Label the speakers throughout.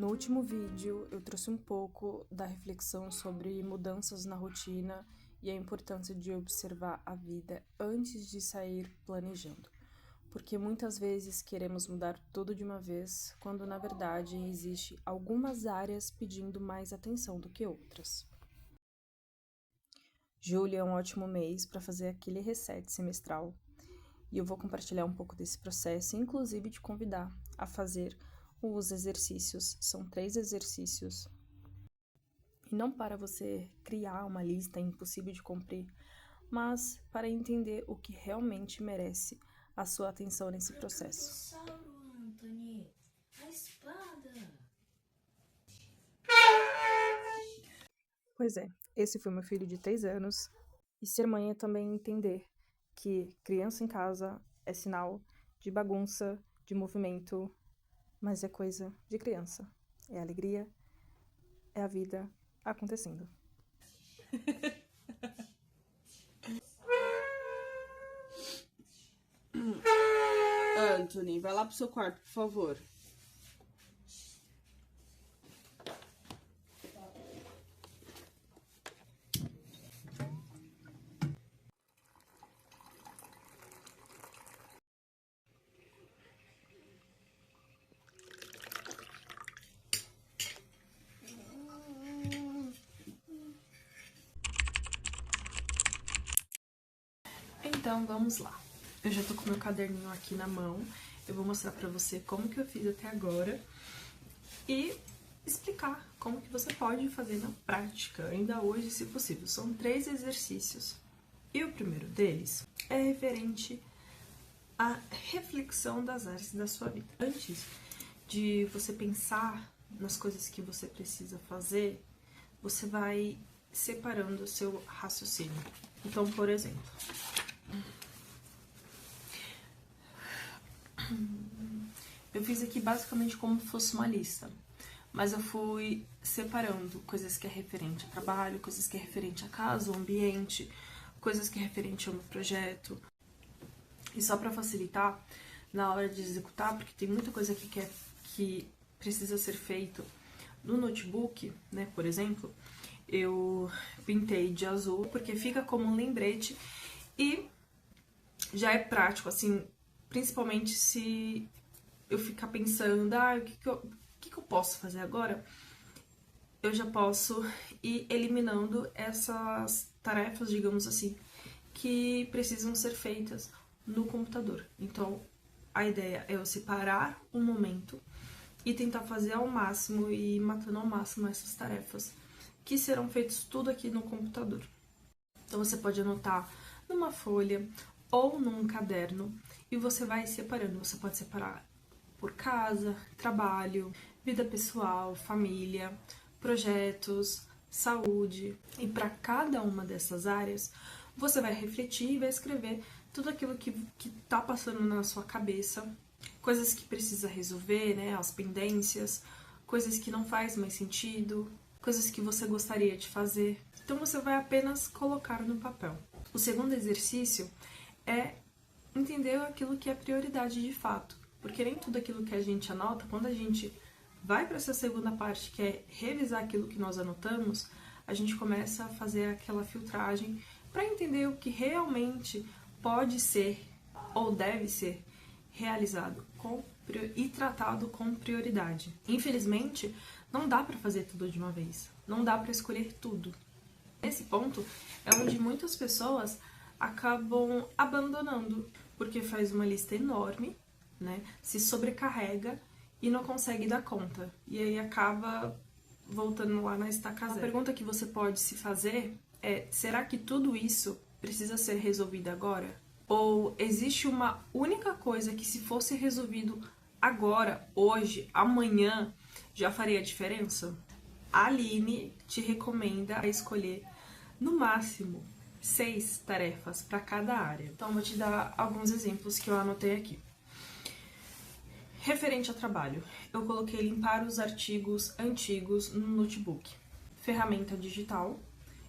Speaker 1: No último vídeo, eu trouxe um pouco da reflexão sobre mudanças na rotina e a importância de observar a vida antes de sair planejando. Porque muitas vezes queremos mudar tudo de uma vez, quando na verdade existe algumas áreas pedindo mais atenção do que outras. Julho é um ótimo mês para fazer aquele reset semestral e eu vou compartilhar um pouco desse processo, inclusive te convidar a fazer os exercícios. São 3 exercícios. E não para você criar uma lista impossível de cumprir, mas para entender o que realmente merece a sua atenção nesse processo.
Speaker 2: Anthony, a espada.
Speaker 1: Pois é, esse foi meu filho de 3 anos. E ser mãe é também entender que criança em casa é sinal de bagunça, de movimento, mas é coisa de criança. É alegria, é a vida acontecendo.
Speaker 3: Anthony, vai lá pro seu quarto, por favor.
Speaker 1: Então, vamos lá. Eu já tô com meu caderninho aqui na mão. Eu vou mostrar pra você como que eu fiz até agora e explicar como que você pode fazer na prática, ainda hoje, se possível. São 3 exercícios. E o primeiro deles é referente à reflexão das áreas da sua vida. Antes de você pensar nas coisas que você precisa fazer, você vai separando o seu raciocínio. Então, por exemplo, eu fiz aqui basicamente como se fosse uma lista, mas eu fui separando coisas que é referente ao trabalho, coisas que é referente à casa, ao ambiente, coisas que é referente ao meu projeto. E só para facilitar na hora de executar, porque tem muita coisa aqui que precisa ser feito no notebook, né? Por exemplo, eu pintei de azul porque fica como um lembrete e já é prático, assim, principalmente se eu ficar pensando, o que eu posso fazer agora? Eu já posso ir eliminando essas tarefas, digamos assim, que precisam ser feitas no computador. Então, a ideia é eu separar um momento e tentar fazer ao máximo e ir matando ao máximo essas tarefas que serão feitas tudo aqui no computador. Então, você pode anotar numa folha ou num caderno e você vai separando. Você pode separar por casa, trabalho, vida pessoal, família, projetos, saúde. E para cada uma dessas áreas, você vai refletir e vai escrever tudo aquilo que tá passando na sua cabeça, coisas que precisa resolver, né, as pendências, coisas que não faz mais sentido, coisas que você gostaria de fazer. Então você vai apenas colocar no papel. O segundo exercício é entender aquilo que é prioridade de fato, porque nem tudo aquilo que a gente anota, quando a gente vai para essa segunda parte, que é revisar aquilo que nós anotamos, a gente começa a fazer aquela filtragem para entender o que realmente pode ser ou deve ser realizado e tratado com prioridade. Infelizmente, não dá para fazer tudo de uma vez, não dá para escolher tudo. Nesse ponto é onde muitas pessoas acabam abandonando, porque faz uma lista enorme, né? Se sobrecarrega e não consegue dar conta. E aí acaba voltando lá na estaca zero. A pergunta que você pode se fazer é: será que tudo isso precisa ser resolvido agora? Ou existe uma única coisa que, se fosse resolvido agora, hoje, amanhã, já faria diferença? A Aline te recomenda a escolher, no máximo, 6 tarefas para cada área. Então, eu vou te dar alguns exemplos que eu anotei aqui. Referente ao trabalho, eu coloquei limpar os artigos antigos no notebook. Ferramenta digital,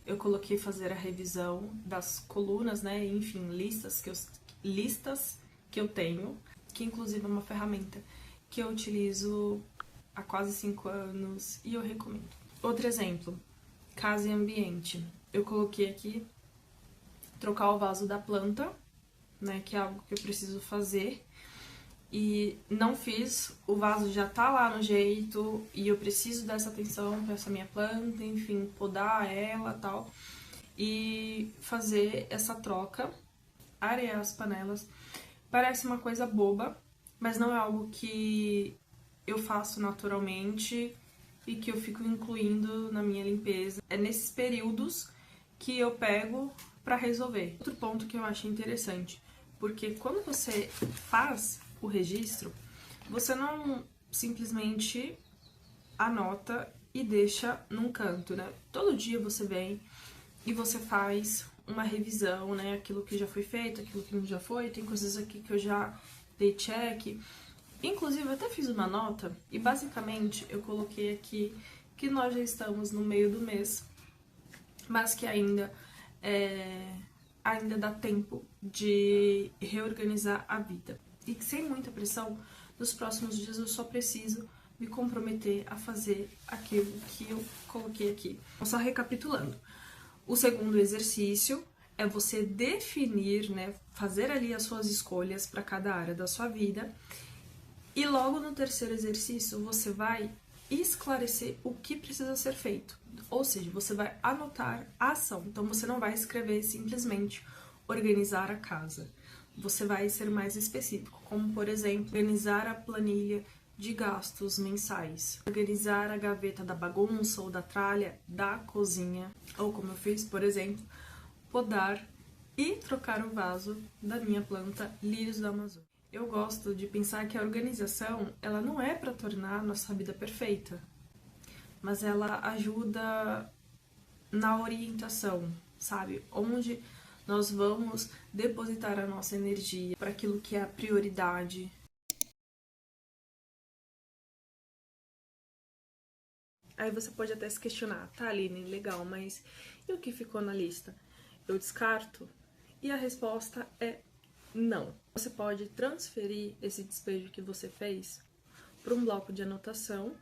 Speaker 1: eu coloquei fazer a revisão das colunas, né, enfim, listas que eu tenho, que inclusive é uma ferramenta que eu utilizo há quase 5 anos e eu recomendo. Outro exemplo, casa e ambiente. Eu coloquei aqui trocar o vaso da planta, né, que é algo que eu preciso fazer. E não fiz, o vaso já tá lá no jeito e eu preciso dessa atenção pra essa minha planta, enfim, podar ela e tal. E fazer essa troca, arear as panelas. Parece uma coisa boba, mas não é algo que eu faço naturalmente e que eu fico incluindo na minha limpeza. É nesses períodos que eu pego pra resolver. Outro ponto que eu acho interessante, porque quando você faz o registro, você não simplesmente anota e deixa num canto, né? Todo dia você vem e você faz uma revisão, né? Aquilo que já foi feito, aquilo que não já foi, tem coisas aqui que eu já dei check. Inclusive, eu até fiz uma nota e basicamente eu coloquei aqui que nós já estamos no meio do mês, mas que ainda dá tempo de reorganizar a vida. E que sem muita pressão, nos próximos dias eu só preciso me comprometer a fazer aquilo que eu coloquei aqui. Só recapitulando. O segundo exercício é você definir, né, fazer ali as suas escolhas para cada área da sua vida. E logo no terceiro exercício, você vai esclarecer o que precisa ser feito. Ou seja, você vai anotar a ação. Então, você não vai escrever simplesmente organizar a casa. Você vai ser mais específico, como, por exemplo, organizar a planilha de gastos mensais, organizar a gaveta da bagunça ou da tralha da cozinha, ou como eu fiz, por exemplo, podar e trocar o vaso da minha planta lírios da Amazônia. Eu gosto de pensar que a organização, ela não é para tornar a nossa vida perfeita, mas ela ajuda na orientação, sabe? Onde nós vamos depositar a nossa energia para aquilo que é a prioridade. Aí você pode até se questionar, tá, Aline, legal, mas e o que ficou na lista? Eu descarto? E a resposta é não. Você pode transferir esse despejo que você fez para um bloco de anotação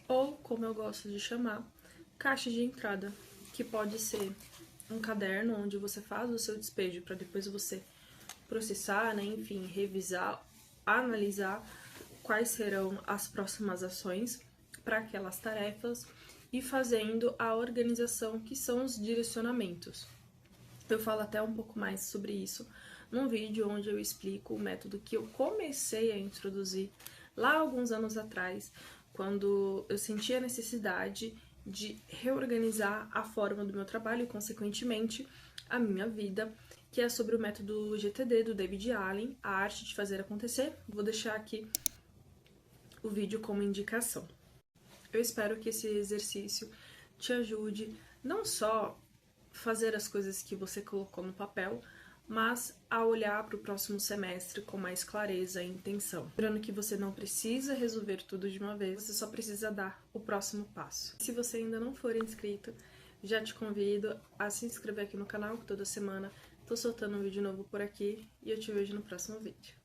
Speaker 1: ou, como eu gosto de chamar, caixa de entrada, que pode ser um caderno onde você faz o seu despejo para depois você processar, né, enfim, revisar, analisar quais serão as próximas ações para aquelas tarefas e fazendo a organização, que são os direcionamentos. Eu falo até um pouco mais sobre isso num vídeo onde eu explico o método que eu comecei a introduzir lá alguns anos atrás, quando eu senti a necessidade de reorganizar a forma do meu trabalho e, consequentemente, a minha vida, que é sobre o método GTD do David Allen, a arte de fazer acontecer. Vou deixar aqui o vídeo como indicação. Eu espero que esse exercício te ajude não só a fazer as coisas que você colocou no papel, mas a olhar para o próximo semestre com mais clareza e intenção. Lembrando que você não precisa resolver tudo de uma vez, você só precisa dar o próximo passo. Se você ainda não for inscrito, já te convido a se inscrever aqui no canal, que toda semana tô soltando um vídeo novo por aqui, e eu te vejo no próximo vídeo.